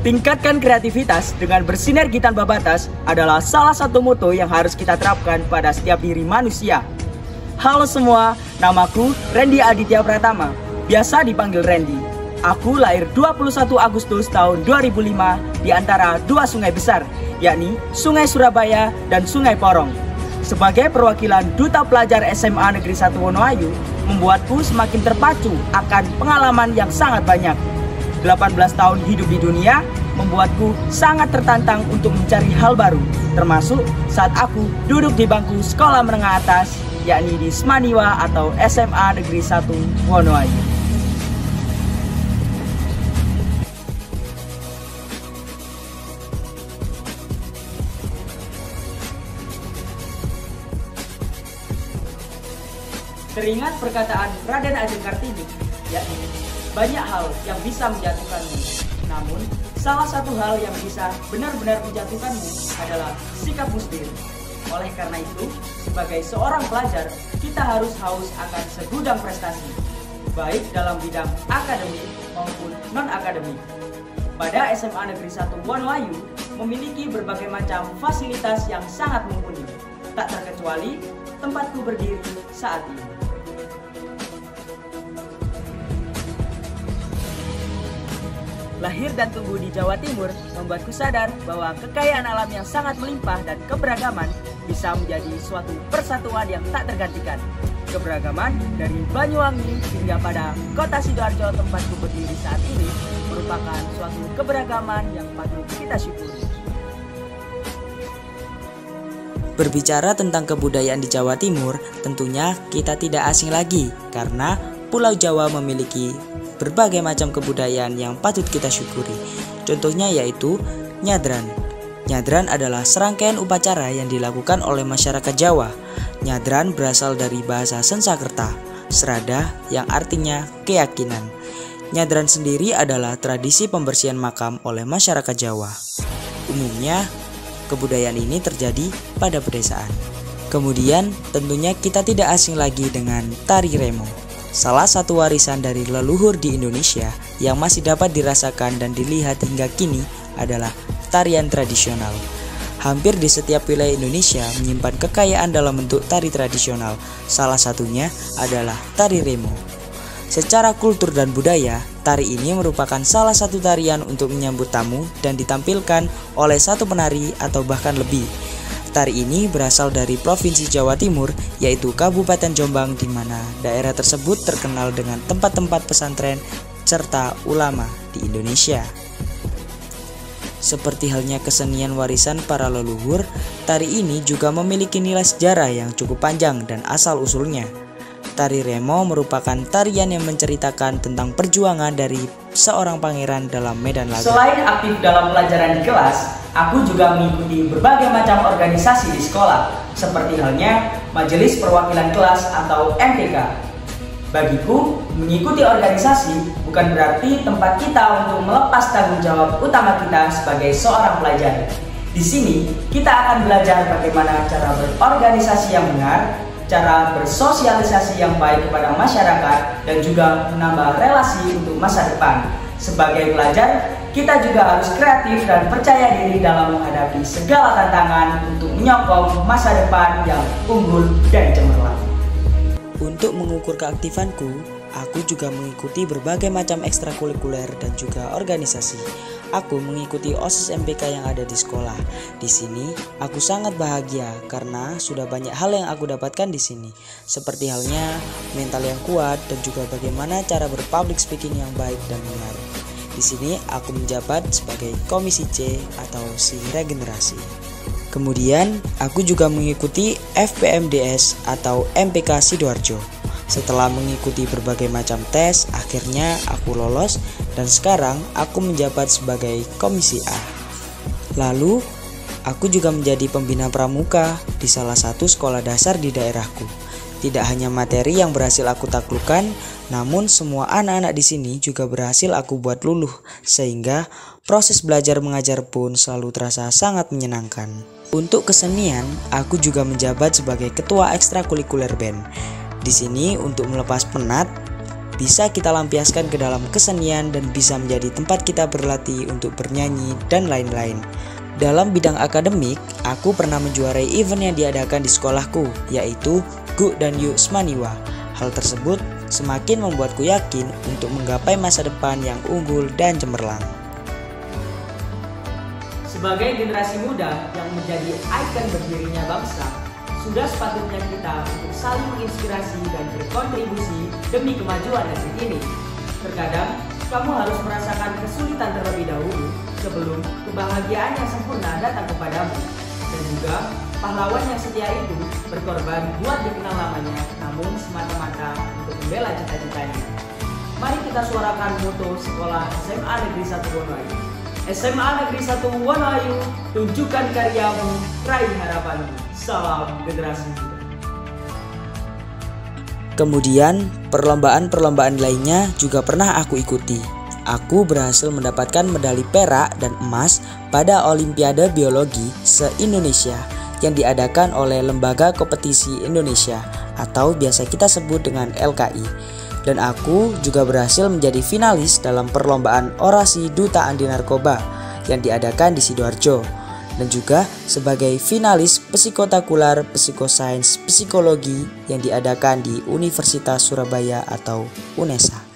Tingkatkan kreativitas dengan bersinergi tanpa batas adalah salah satu moto yang harus kita terapkan pada setiap diri manusia. Halo semua, namaku Randy Aditya Pratama, biasa dipanggil Randy. Aku lahir 21 Agustus tahun 2005 di antara dua sungai besar, yakni Sungai Surabaya dan Sungai Porong. Sebagai perwakilan Duta Pelajar SMA Negeri 1 Wonoayu, membuatku semakin terpacu akan pengalaman yang sangat banyak. 18 tahun hidup di dunia membuatku sangat tertantang untuk mencari hal baru, termasuk saat aku duduk di bangku sekolah menengah atas, yakni di Smaniwa atau SMA Negeri 1 Wonoayu. Teringat perkataan Raden Ajeng Kartini, yakni banyak hal yang bisa menjatuhkanmu, namun salah satu hal yang bisa benar-benar menjatuhkanmu adalah sikapmu sendiri. Oleh karena itu, sebagai seorang pelajar, kita harus haus akan segudang prestasi, baik dalam bidang akademik maupun non-akademik. Pada SMA Negeri 1 Wonoayu memiliki berbagai macam fasilitas yang sangat mumpuni, tak terkecuali tempatku berdiri saat ini. Lahir dan tumbuh di Jawa Timur membuatku sadar bahwa kekayaan alam yang sangat melimpah dan keberagaman bisa menjadi suatu persatuan yang tak tergantikan. Keberagaman dari Banyuwangi hingga pada kota Sidoarjo tempatku berdiri saat ini merupakan suatu keberagaman yang patut kita syukuri. Berbicara tentang kebudayaan di Jawa Timur, tentunya kita tidak asing lagi karena Pulau Jawa memiliki berbagai macam kebudayaan yang patut kita syukuri. Contohnya yaitu nyadran. Nyadran adalah serangkaian upacara yang dilakukan oleh masyarakat Jawa. Nyadran berasal dari bahasa Sengsakerta, serada yang artinya keyakinan. Nyadran sendiri adalah tradisi pembersihan makam oleh masyarakat Jawa. Umumnya, kebudayaan ini terjadi pada pedesaan. Kemudian, tentunya kita tidak asing lagi dengan tari remo. Salah satu warisan dari leluhur di Indonesia yang masih dapat dirasakan dan dilihat hingga kini adalah tarian tradisional. Hampir di setiap wilayah Indonesia menyimpan kekayaan dalam bentuk tari tradisional. Salah satunya adalah tari remo. Secara kultur dan budaya, tari ini merupakan salah satu tarian untuk menyambut tamu dan ditampilkan oleh satu penari atau bahkan lebih. Tari ini berasal dari Provinsi Jawa Timur, yaitu Kabupaten Jombang, di mana daerah tersebut terkenal dengan tempat-tempat pesantren serta ulama di Indonesia. Seperti halnya kesenian warisan para leluhur, tari ini juga memiliki nilai sejarah yang cukup panjang dan asal-usulnya. Tari remo merupakan tarian yang menceritakan tentang perjuangan dari seorang pangeran dalam medan laga. Selain aktif dalam pelajaran di kelas, aku juga mengikuti berbagai macam organisasi di sekolah, seperti halnya Majelis Perwakilan Kelas atau MPK. Bagiku, mengikuti organisasi bukan berarti tempat kita untuk melepas tanggung jawab utama kita sebagai seorang pelajar. Di sini, kita akan belajar bagaimana cara berorganisasi yang benar, cara bersosialisasi yang baik kepada masyarakat, dan juga menambah relasi untuk masa depan. Sebagai pelajar, kita juga harus kreatif dan percaya diri dalam menghadapi segala tantangan untuk menyokong masa depan yang unggul dan cemerlang. Untuk mengukur keaktifanku, aku juga mengikuti berbagai macam ekstrakurikuler dan juga organisasi. Aku mengikuti OSIS MPK yang ada di sekolah. Di sini, aku sangat bahagia karena sudah banyak hal yang aku dapatkan di sini. Seperti halnya mental yang kuat dan juga bagaimana cara berpublic speaking yang baik dan benar. Di sini, aku menjabat sebagai Komisi C atau si regenerasi. Kemudian, aku juga mengikuti FPMDS atau MPK Sidoarjo. Setelah mengikuti berbagai macam tes, akhirnya aku lolos dan sekarang aku menjabat sebagai Komisi A. Lalu, aku juga menjadi pembina pramuka di salah satu sekolah dasar di daerahku. Tidak hanya materi yang berhasil aku taklukkan, namun semua anak-anak di sini juga berhasil aku buat luluh, sehingga proses belajar mengajar pun selalu terasa sangat menyenangkan. Untuk kesenian, aku juga menjabat sebagai ketua ekstrakurikuler band. Di sini untuk melepas penat, bisa kita lampiaskan ke dalam kesenian dan bisa menjadi tempat kita berlatih untuk bernyanyi dan lain-lain. Dalam bidang akademik, aku pernah menjuarai event yang diadakan di sekolahku, yaitu GU dan YU Smaniwa. Hal tersebut semakin membuatku yakin untuk menggapai masa depan yang unggul dan cemerlang. Sebagai generasi muda yang menjadi ikon berdirinya bangsa, sudah sepatutnya kita untuk saling menginspirasi dan berkontribusi demi kemajuan negeri ini. Terkadang, kamu harus merasakan kesulitan terlebih dahulu sebelum kebahagiaan yang sempurna datang kepadamu. Dan juga, pahlawan yang setia itu berkorban buat dikenal namanya, namun semata-mata untuk membela cita-citanya. Mari kita suarakan moto sekolah SMA Negeri 1 Wonoayu. SMA Negeri 1 Wonoayu, tunjukkan karyamu, raih harapanmu. Salam generasi muda. Kemudian, perlombaan-perlombaan lainnya juga pernah aku ikuti. Aku berhasil mendapatkan medali perak dan emas pada Olimpiade Biologi se-Indonesia yang diadakan oleh Lembaga Kompetisi Indonesia atau biasa kita sebut dengan LKI. Dan aku juga berhasil menjadi finalis dalam perlombaan orasi Duta Anti Narkoba yang diadakan di Sidoarjo. Dan juga sebagai finalis psikotakular psikosains psikologi yang diadakan di Universitas Surabaya atau UNESA.